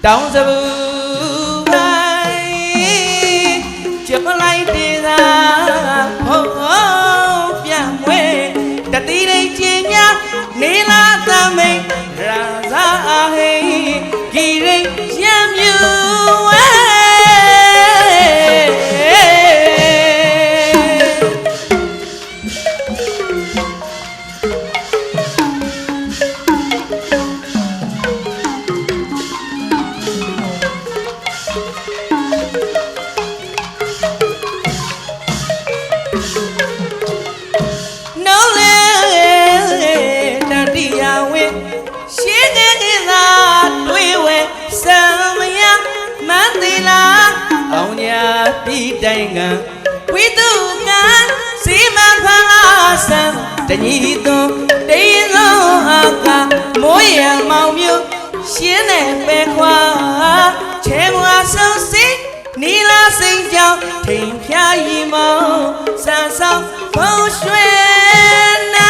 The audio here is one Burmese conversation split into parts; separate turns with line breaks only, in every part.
Down the blue line, chip like this, oh, yeah, way, the Tina, Nila, the make, Raza, Giri, Jam, you. Danga, we do can see my palace. The Nito, they know Haka, Moya Mamu, Shine Bequa, Chemwa so sick, Nila Sing Jow, Tinka Yimo, Sansa, Poshwena.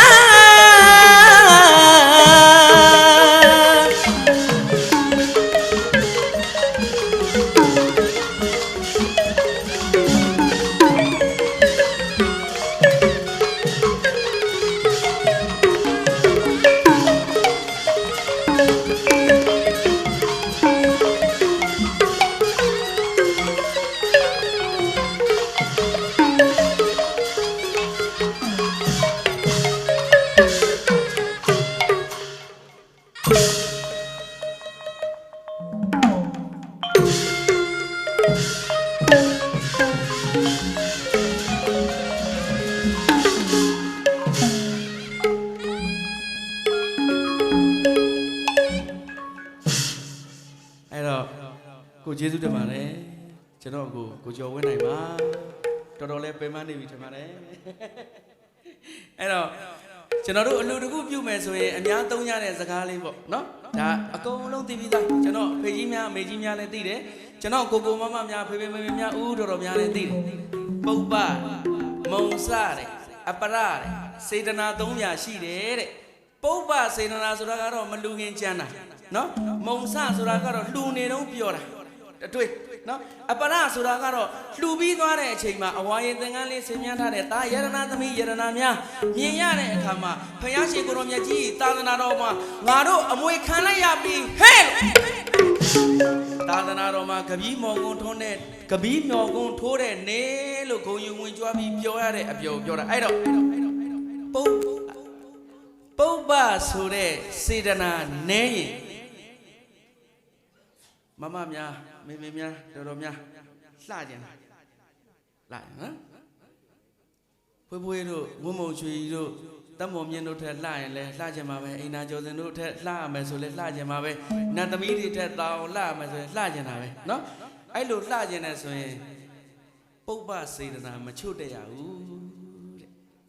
Jesu de mare, Chanogo, Gojo when I ma, Todole Pemani with mare. Hello, Chanodo, Ludu, you may say, and Yantonia as a Galibo, no? A colon TV, Chano, Pejimia, Mejimia, and Dide, Chano, Gogo Mamma, Pemia, Udo, Mian, Popa, Monsare, Apparare, Satana Domia, she did. Popa, Satana Suragaro, Malungan Jana, no? Monsa Suragaro, Lune, no Piora. No, Apara Suragaro, Lubi Nare Chima, Hawaii, the Gale, Semyana, Yaranami, Yaranamia, Miane, Kama, Payashi Goromiaji, Tadanaroma, Maro, Amoy Kanayabi, hey! Tadanaroma, Kabi Mogon, Kabi Mogon, Tore, Nelo, go you when you are Pure, I don't. Popa Sure, Sidana, Nay. Mamma mia, mia, Doromia, Slajan. Lion, huh? Puero, Womo, Chuido, Tamomian noted lion, Lajamabe, Inajo, the noted lam, as well as Lajamabe, not the immediate down lam as well as Lajanabe. No? I look Lajan as well. Popa said that I'm a chudea.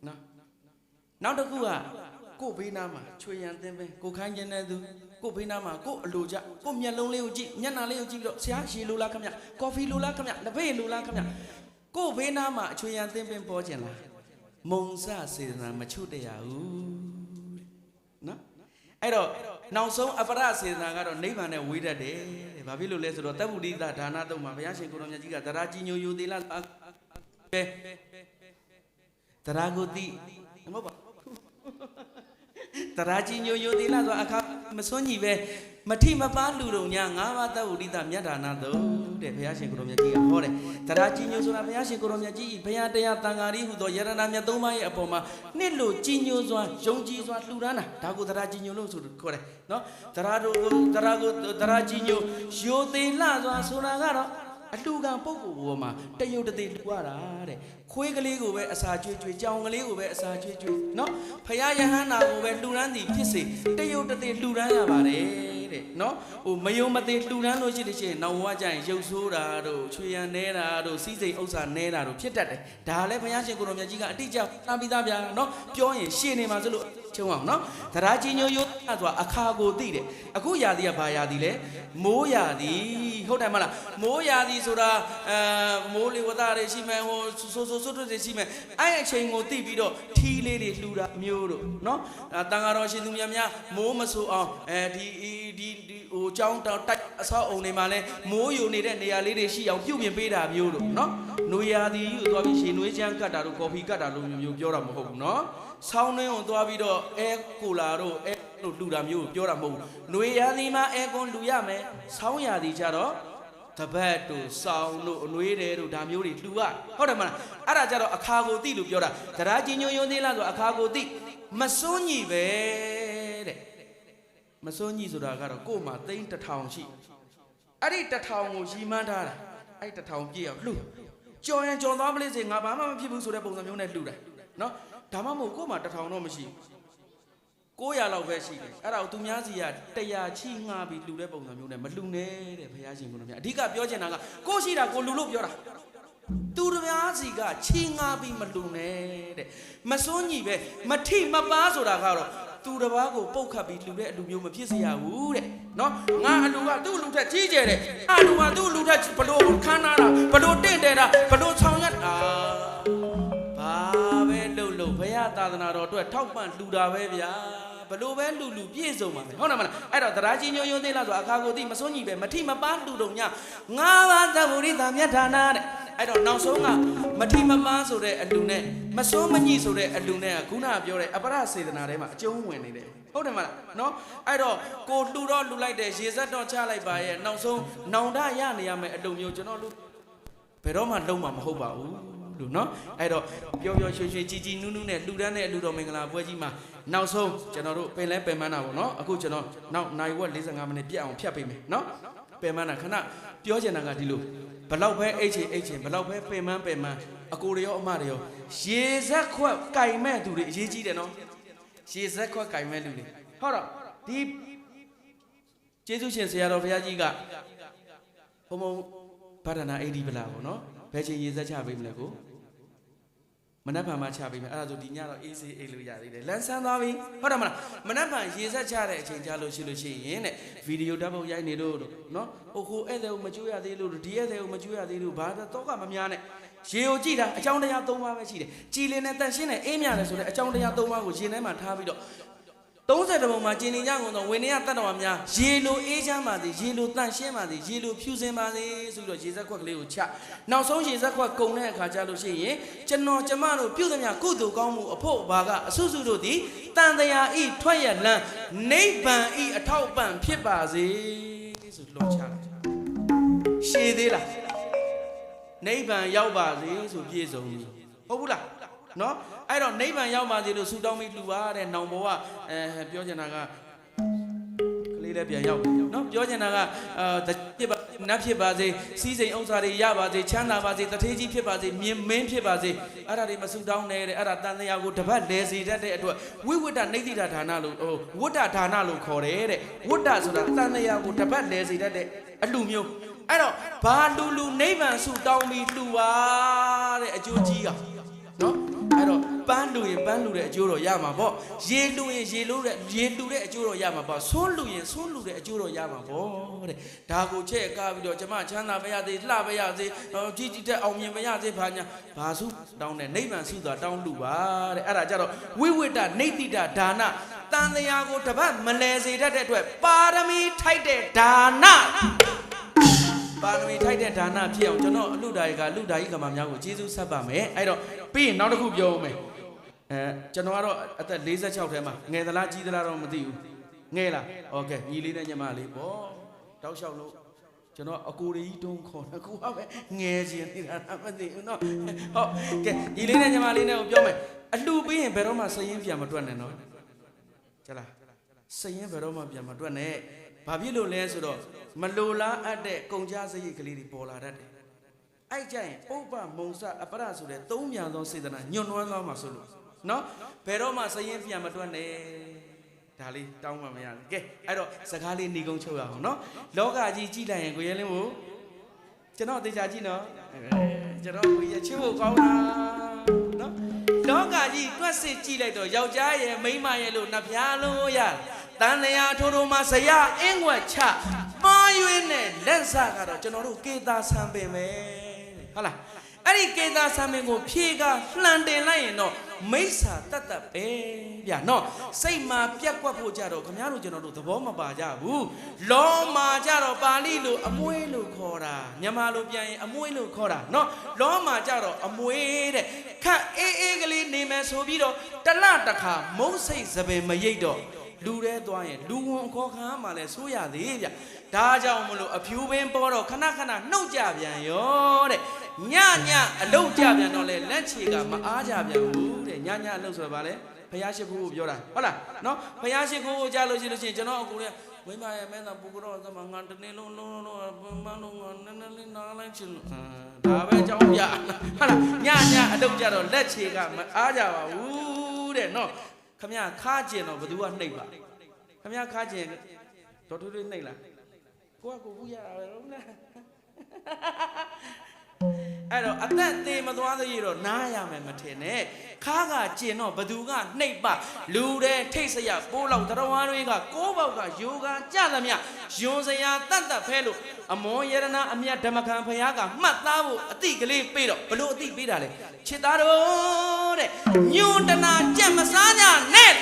No? Now the Gua, go Binama, Chuyan, go Kanyanadu. Go Pinama, go Luja, go Mialone, Yana Leo, Siashi Lula Kamia, Coffee Lula Kamia, the way Lula Kamia. Go Pinama, Chuyan Tempin Pojana. Monsa says Machudea. No? I don't. Now so Apara says I got a name and a wider day. Babilu less or Tabudi that another Mabayashi Kuromajiga, Tarajino Udila Taragodi. Tarajino Udila, Masoni, Matima Palu, Yanga, Udita Miadana, the Payashi Kuromaji, Hore, Tarajino Payashi Kuromaji, Payata Tangari, who do Yaranamia Doma, Apoma, Nilo, Genius, Jonji, Lurana, Tago Tarajino, correct, no? Tarago, Tarajino, Shote Lazo, Sonagara, a Lugan Poco woman, Tayo de Guarare, Quickly over a Sachi, Jongley over a Sachi, no? Payahana over Lurandi, Pissy, Tayo de Lurana Bare, no? O Mayoma de Lurano Chilice, now Wajan, Josura, Chuyanera, Cise Osa Nera, Pietate, Dale Payashi Goromajiga, teacher, Nabidabia, no? Join, Shini Mazulu. ချုံအောင်နော်တရားကြီးညိုရိုးဆိုတာအခါကိုသိတယ်အခုရာသီကဘာရာသီလဲမိုးရာသီဟုတ်တယ်မလားမိုးရာသီဆိုတာမိုးလေဝသတွေရှိမယ်ဟိုဆိုတွေရှိမယ်အဲ့အချိန်ကိုသိပြီးတော့ထီးလေးတွေလှူတာမျိုးတို့နော်တန်ဃာတော်ရှင်သူများများမိုးမဆိုအောင်ဒီဟိုကြောင်းတောက်တိုက်အဆောက်အုံတွေမှာလဲမိုးယိုနေတဲ့နေရာလေးတွေရှိအောင်ပြုပြင်ပေးတာမျိုးတို့နော်နွေရာသီကိုသွားပြီးရေနွေးချမ်းကတ်တာတို့ကော်ဖီကတ်တာတို့မျိုးပြောတာမဟုတ်ဘူးနော်ဆောင်းနှင်းကိုသွားပြီးတော့အဲကိုလာတို့အဲတို့လှူတာမျိုးပြောတာမဟုတ်ဘူးနွေရာသီမှာအဲကွန်လှူရမယ်ဆောင်းရာသီကျတော့တပတ်တို့စောင်းတို့အနွေးတယ်တို့ဒါမျိုးတွေလှူရဟုတ်တယ်မလားအဲ့ဒါကြတော့အခါကိုသိလို့ပြောတာတရားကြီးညိုယွန်းသေးလားဆိုအခါကိုသိမစွန်းညီပဲတဲ့မစွန်းညီဆိုတာကတော့ကို့မှာသိန်း1000ရှိအဲ့ဒီ1000ကိုရီမှန်းထားတာအဲ့1000ပြည့်အောင်လှူကြော်ရင်ကြော်သွားမလို့စေငါဘာမှမဖြစ်ဘူးဆိုတဲ့ပုံစံမျိုးနဲ့လှူတယ်နော်ဒါမှမဟုတ်ကို့မှာ1000တော့မရှိ900လောက်ပဲရှိတယ်အဲ့ဒါကိုသူများစီက100ချိငှားပြီးလှူတဲ့ပုံစံမျိုးနဲ့မလှူနဲ့တဲ့ဘုရားရှင်ကိုအဓိကပြောချင်တာကကိုရှိတာကိုလှူလို့ပြောတာသူများစီကချိငှားပြီးမလှူနဲ့တဲ့မစွန်းညီပဲမထိမပါဆိုတာကတော့သူတစ်ပါးကိုပုတ်ခတ်ပြီးလှူတဲ့အလူမျိုးမဖြစ်စေရဘူးတဲ့နော်ငါအလူကသူ့လူထက်ကြီးကျယ်တယ်အလူကသူ့လူထက်ဘလို့ခန်းနာတာဘလို့တင့်တယ်တာဘလို့ဆောင်ရက်တာဘာပဲလို့ဘုရားသာသနာတော်အတွက်ထောက်ပံ့လှူတာပဲဗျာဘလို့ပဲလူပြည့်စုံပါမယ်ဟုတ်တယ်မလားအဲ့တော့တရားကြီးညိုယွန်းသေးလားဆိုအခါကိုသိမစွန်းညီပဲမထိမပါလှူတော့ညငါးပါးသဗ္ဗုရိသမြတ်ဌာနတဲ့အဲ့တော့နောက်ဆုံးကမထိမပါဆိုတဲ့အလူနဲ့မစွန်းမညိဆိုတဲ့အလူနဲ့ကခုနကပြောတဲ့အပရစေတနာထဲမှာအကျုံးဝင်နေတယ်ဟုတ်တယ်မလားနော်အဲ့တော့ကိုလှူတော့လှူလိုက်တယ်ရေစက်တော့ချလိုက်ပါရဲ့နောက်ဆုံးနောင်တရနေရမယ်အလူမျိုးကျွန်တော်လူဘယ်တော့မှလုံးမှာမဟုတ်ပါဘူးလို့နော်အဲ့တော့ပျော်ရွှင်ကြီးနူးနူးနဲ့လှူဒန်းတဲ့အလူတော်မင်္ဂလာပွဲကြီးမှာနောက်ဆုံးကျွန်တော်တို့ပင်လဲပင်မန်းတာပေါ့နော်အခုကျွန်တော်နောက်နိုင်ဝက်45မိနစ်ပြတ်အောင်ဖြတ်ပေးမယ်နော်ပင်မန်းတာခဏပြောချင်တာကဒီလိုဘလောက်ပဲအိတ်ချင်ဘလောက်ပဲပင်မန်းအကိုတွေရောအမတွေရောရေစက်ခွက်ကင်မဲ့သူတွေအရေးကြီးတယ်နော်ရေစက်ခွက်ကင်မဲ့လူတွေဟုတ်တော့ဒီကျေးဇူးရှင်ဆရာတော်ဘုရားကြီးကဘုံဗဒနာအိဒီပလာပေါ့နော်ဘယ်ချိန်ရေစက်ချပေးမလဲကိုမနက်ဖြန်မှချပေးမယ်အဲ့ဒါဆိုဒီညတော့အေးစေးအေးလို့ရသေးတယ်လမ်းဆန်းသွားပြီဟုတ်တယ်မလားမနက်ဖြန်ရေစက်ချတဲ့အချိန်ကြလို့ရှိရင်တဲ့ဗီဒီယိုဓာတ်ပုံရိုက်နေလို့နော်ဟိုဧည့်သည်ကိုမကျွေးရသေးလို့ဒီဧည့်သည်ကိုမကျွေးရသေးလို့ဘာတော့ကမများနဲ့ရေကိုကြည့်တာအကြောင်းတရား3ပါးပဲရှိတယ်ကြည်လင်နဲ့တန့်ရှင်းနဲ့အေးမြတယ်ဆိုတဲ့အကြောင်းတရား3ပါးကိုရင်ထဲမှာထားပြီးတော့30ပုံမှာကျင်နေကြကုန်တော့ဝိနည်းတတ်တော်များရေလိုအေးချမ်းပါစေရေလိုတန့်ရှင်းပါစေရေလိုဖြူစင်ပါစေဆိုပြီးတော့ရေစက်ခွက်ကလေးကိုချနောက်ဆုံးရေစက်ခွက်ကုံတဲ့အခါကျလို့ရှိရင်ကျမတို့ပြုသမျှကုသိုလ်ကောင်းမှုအဖို့ဘာကအဆုစုတို့သည်တန်တရားဤထွက်ရလန်းနိဗ္ဗာန်ဤအထောက်ပံ့ဖြစ်ပါစေဆိုလွန်ချလိုက်ရှည်သေးလားနိဗ္ဗာန်ရောက်ပါစေဆိုပြည့်စုံပြီဟုတ်ဘူးလားနော်အဲ့တော့နိဗ္ဗာန်ရောက်ပါစေလို့ဆုတောင်းပြီးလှူပါတဲ့နောင်ဘောကပြောချင်တာကကလေးလည်းပြန်ရောက်ပြီနော်ပြောချင်တာကဖြစ်ပါနတ်ဖြစ်ပါစေစီးစိမ်ဥစ္စာတွေရပါစေချမ်းသာပါစေတထေးကြီးဖြစ်ပါစေမြင်မင်းဖြစ်ပါစေအဲ့ဒါတွေမဆုတောင်းနဲ့တဲ့အဲ့ဒါတန်တရားကိုတပတ်လဲစေတတ်တဲ့အတွက်ဝိဝတ္တနေတိတာဒါနလို့ဝတ္တဒါနလို့ခေါ်တယ်တဲ့ဝတ္တဆိုတာတန်တရားကိုတပတ်လဲစေတတ်တဲ့အလှမျိုးအဲ့တော့ဘာလူနိဗ္ဗာန်ဆုတောင်းပြီးလှူပါတဲ့အကျိုးကြီးကနော်အဲ့တော့ပန်းလူရင်ပန်းလူတဲ့အကျိုးတော်ရမှာပေါ့ရေလူရင်ရေလူတဲ့အကျိုးတော်ရမှာပေါ့ဆွန်းလူရင်ဆွန်းလူတဲ့အကျိုးတော်ရမှာပေါ့တဲ့ဒါကိုချဲ့ကားပြီးတော့ကျမချမ်းသာပါရစေလှပါရစေကြီးတဲ့အောင်မြင်ပါရစေဘာညာဘာစုတောင်းတဲ့နိဗ္ဗာန်ဆုသာတောင်းလူပါတဲ့အဲ့ဒါကြတော့ဝိဝတ္တနေတိတဒါနတန်တရားကိုတပတ်မလဲစေတတ်တဲ့အတွက်ပါရမီထိုက်တဲ့ဒါနပါရမီထိုက်တဲ့ဒါနဖြစ်အောင်ကျွန်တော်အလူဒါကြီးကလူဒါကြီးကမှများကိုကျေးဇူးဆက်ပါမယ်အဲ့တော့ပြီးရင်နောက်တစ်ခုပြောဦးမယ်ကျွန်တော်ကတော့အသက်46ထဲမှာငယ်သလားကြီးသလားတော့မသိဘူးငယ်လားโอเคညီလေးနဲ့ညီမလေးပေါ့တောက်လျှောက်လို့ကျွန်တော်အကိုကြီးတုံးခေါ်တယ်ကိုကပဲငယ်ချင်နေတာမသိဘူးเนาะဟုတ်ကဲညီလေးနဲ့ညီမလေးနဲ့ကိုပြောမယ်အလှပြီးရင်ဘယ်တော့မှစရင်ပြန်မတွက်နဲ့เนาะကျလားစရင်ဘယ်တော့မှပြန်မတွက်နဲ့ဘာဖြစ်လို့လဲဆိုတော့မလိုလားအပ်တဲ့ကုန်ကြစရိတ်ကလေးတွေပေါ်လာတတ်တယ်အဲ့ကြရင်ပုပ္ပမုံစအပရဆိုတဲ့သုံးမြန်သောစေတနာညွန့်နှွမ်းသွားမှာဆိုလို့နော်ဘယ်တော့မှစရင်ပြန်မတွက်နဲ့ဒါလေးတောင်းမှမရဘူးကဲအဲ့တော့စကားလေးညီကုန်းချုပ်ရအောင်နော်လောကကြီးကြည့်လိုက်ရင်ကိုရဲလင်းကိုကျွန်တော်အသေးချာကြည့်နော်ကျွန်တော်ကိုရချစ်ဖို့ကောင်းတာနော် လောကကြီးတွက်စစ်ကြည့်လိုက်တော့ယောက်ျားရဲ့မိန်းမရဲ့လို့နှဖျားလို့ရတန်လျာထိုးထိုးမှာဇရာအင်းွက်ချပါရွေးနဲ့လက်စကတော့ကျွန်တော်တို့ကေတာဆံပင်ပဲဟုတ်လားအဲ့ဒီကေတာဆံပင်ကိုဖြေကလှန်တင်လိုက်ရင်တော့မိစ္ဆာတတ်တတ်ပဲဗျာနော်စိတ်မှာပြက်ကွက်ဖို့ကြတော့ခင်ဗျားတို့ကျွန်တော်တို့သဘောမပါကြဘူးလောမာကြတော့ပါဠိလိုအမွေးလို့ခေါ်တာမြန်မာလိုပြန်ရင်အမွေးလို့ခေါ်တာနော်လောမာကြတော့အမွေးတဲ့ခက်အေးအေးကလေးနေမယ်ဆိုပြီးတော့တလတစ်ခါမုံစိတ်စပင်မရိတ်တော့လူတဲသွားရင်လူဝန်အခေါ်ခံမှလည်းဆိုးရသေးဗျဒါကြောင့်မလို့အဖြူပင်ပေါ်တော့ခဏခဏနှုတ်ကြပြန်ရောတဲ့ညညအလုတ်ကြပြန်တော့လေလက်ချေကမအားကြပြန်ဘူးတဲ့ညညအလုတ်ဆိုတော့ဗာလဲဖယားရှိခိုးကိုပြောတာဟုတ်လားနော်ဖယားရှိခိုးကိုကြားလို့ရှိရင်ကျွန်တော်အကူလေးဝိမရဲ့မဲသာပူကတော့သမငါတနေ့လုံးလုံးမလုံးငါနည်းနည်းလေးနားလိုက်ချင်ဒါပဲကြောင်းပြဟုတ်လားညညအလုတ်ကြတော့လက်ချေကမအားကြပါဘူးတဲ့နော်ခမခါကျင်တော့ဘသူကနှိပ်ပါခမခါကျင်တော်ထွေးထွေးနှိပ်လားကိုကဘူးရတာပဲဟုတ်လားအဲ့တော့အသက်သေးမသွားသေးရတော့နားရမယ်မထင်နဲ့ခါကကျင်တော့ဘသူကနှိပ်ပါလူတဲ့ထိတ်ဆရာပိုးလောက်တရဝါတွေကကိုးပေါက်ကယောဂကြသမျှယွန်စရာတတ်တတ်ဖဲလို့အမောယရနာအမြတ်ဓမ္မခံဖရာကမှတ်သားဖို့အတိကလေးပေးတော့ဘလို့အတိပေးတာလဲချစ်သားတော်တဲ့ညွန်တနာကြက်မစားကြနဲ့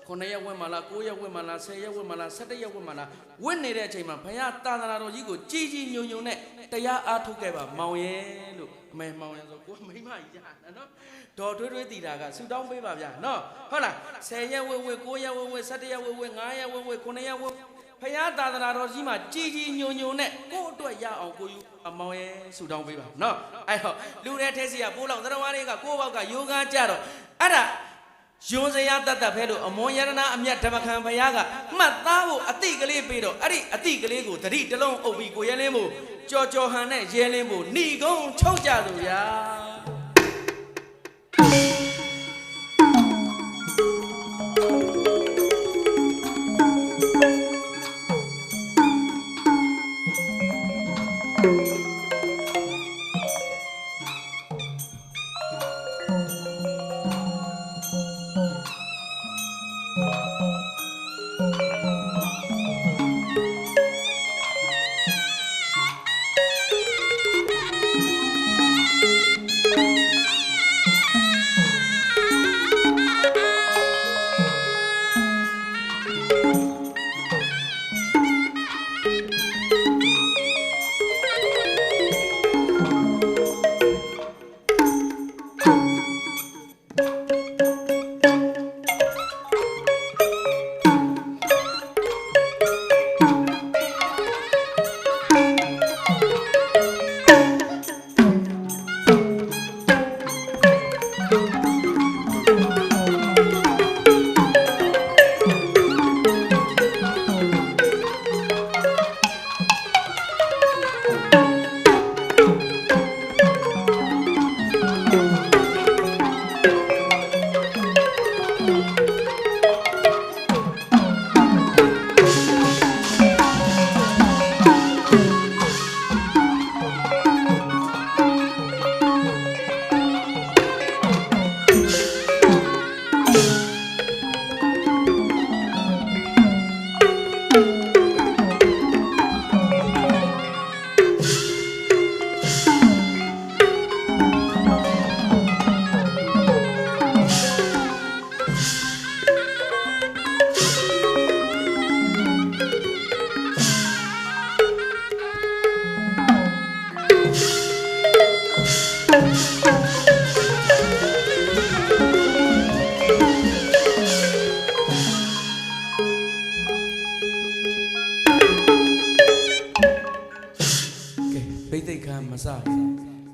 9ရက်ဝက်မှလား9ရက်ဝက်မှလား10ရက်ဝက်မှလား17ရက်ဝက်မှလားဝက်နေတဲ့အချိန်မှာဘုရားသာသနာတော်ကြီးကိုကြီးကြီးညုံညုံနဲ့တရားအားထုတ်ခဲ့ပါမောင်ရဲလို့အမေမောင်ရဲဆိုကိုမိမကြီးရနော်ဒေါ်ထွေးထွေးတီတာကဆူတောင်းပေးပါဗျာနော်ဟုတ်လား10ရက်ဝက်ဝက်9ရက်ဝက်ဝက်17ရက်ဝက်ဝက်9ရက်ဝက်ဝက်9ရက်ဝက်ဘုရားသာသနာတော်ကြီးမှာကြီးကြီးညုံညုံနဲ့ကိုယ့်အတွက်ရအောင်ကိုယူအမောင်ရဲဆူတောင်းပေးပါနော်အဲ့တော့လူတဲ့ထဲစီကပိုးလောက်သရဝါတွေကကိုယ့်ဘောက်ကယောဂကြတော့အဲ့ဒါယွန်စရာတတ်တတ်ဖဲလို့အမောယရနာအမြတ်ဓမ္မခံဘုရားကမှတ်သားဖို့အတိကလေးပေးတော့အဲ့ဒီအတိကလေးကိုတတိတလုံးအုပ်ပြီးကိုရဲလင်းဖို့ကြော်ကြော်ဟန်နဲ့ရဲလင်းဖို့ဏီကုန်းချုပ်ကြလို့ဗျာ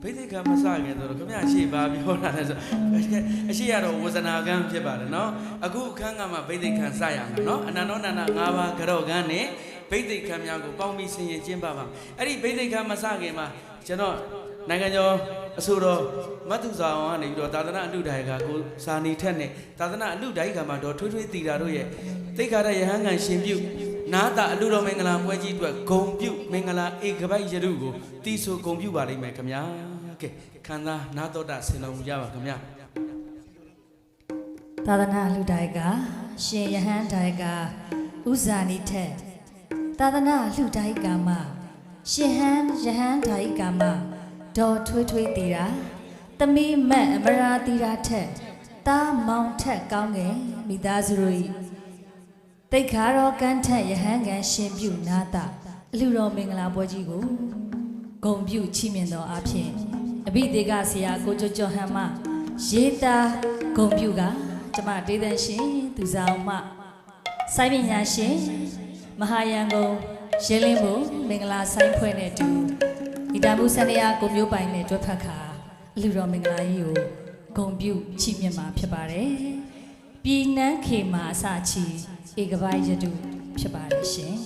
ဘိသိက်ကမစခင်ဆိုတော့ခင်ဗျအရှိပါပြောတာလဲဆိုအရှိရတော့ဝဇနာကံဖြစ်ပါတယ်နော်အခုအခန်းကမှဘိသိက်ခံစရမှာနော်အနန္တောနန္ဒ၅ပါးကြော့ကန်းနဲ့ဘိသိက်ခံများကိုပေါင်းပြီးဆင်ရင်ကျင်းပပါအဲ့ဒီဘိသိက်ခံမစခင်မှာကျွန်တော်နိုင်ငံကျော်အဆိုတော်မတ်သူစာအောင်ကနေပြီးတော့သာသနာအလူဒိုင်ကကိုစာနီထက်နဲ့သာသနာအလူဒိုင်ကမှာတော့ထွေးထွေးတီတာတို့ရဲ့သိက္ခာရယဟန်ခံရှင်ပြုနာတာအလူတော်မင်္ဂလာပွဲကြီးအတွက်ဂုံပြုမင်္ဂလာဧကပိုက်ရတုကိုတီးဆိုဂုံပြုပါလိမ့်မယ်ခင်ဗျာကဲ ခန္ဓာနာတော်တာဆင်တော်မူကြပါခင်ဗျာ
သာသနာလူတိုက်ကရှင်ယဟန်တိုက်ကဥဇာနိထက်သာသနာလူတိုက်ကမှရှင်ဟန်ယဟန်တိုက်ကမှဒေါ်ထွေးထွေးတီတာသမီးမတ်အမရာတီတာထက်သားမောင်ထက်ကောင်းငယ်မိသားစုတို့တိတ်ခါတော်ကန်းထက်ယဟန်ကန်ရှင်ပြုနာတာအလူတော်မင်္ဂလာပွဲကြီးကိုဂုံပြုချီးမြှင့်တော်အဖြစ်အဘိဓေကဆရာကိုကျော်ကျော်ဟန်မှရေးသားဂုံပြုကကျမဒေသရှင်သူဆောင်မှစိုင်းပညာရှင်မဟာရန်ကုန်ရဲလင်းဘုံမင်္ဂလာဆိုင်ဖွဲ့နဲ့တူဒီတာမှုစန္ဒရာကိုမျိုးပိုင်နဲ့တွဲဖက်ခါအလူတော်မင်္ဂလာကြီးကိုဂုံပြုချီးမြှင့်မှာဖြစ်ပါတယ်ပြည်နန်းခေမာအစချီဧကပိုင်းရတုဖြစ်ပါတယ်ရှင်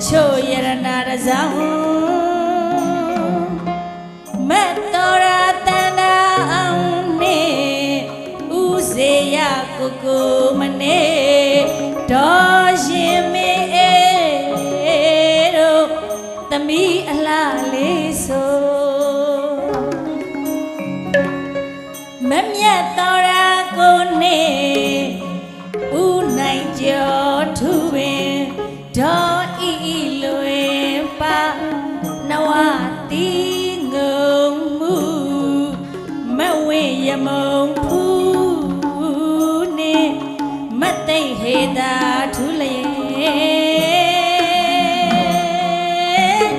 ချို့ရတနာတစောင်းမတ်တော်ရတန်တာအောင်နေဥစေရကိုကိုမနေတော်ရှင်မေတို့သမီးအလားလေးဆိုမမြတ်တော်ရကိုနေဥနိုင်ကျော်ထူပင်ဒေါ်ဤလွင်ပါနဝတိငုံမှုမဝေယမုံဖူးနေမသိဟေတာထူလျက်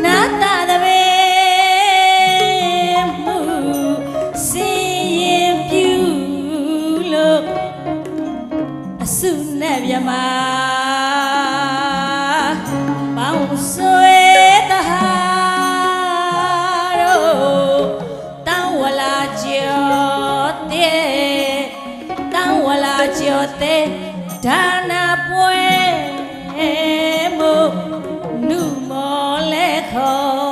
နာတာတပေမှုစင်ရင်ပြူလို့အစုနဲ့မြမပေါင်းဆွေတဟာတို့တောင်းဝလာကျော်တဲ့တောင်းဝလာကျော်တဲ့ဒါနာပွဲမို့နုမောလဲခေါ်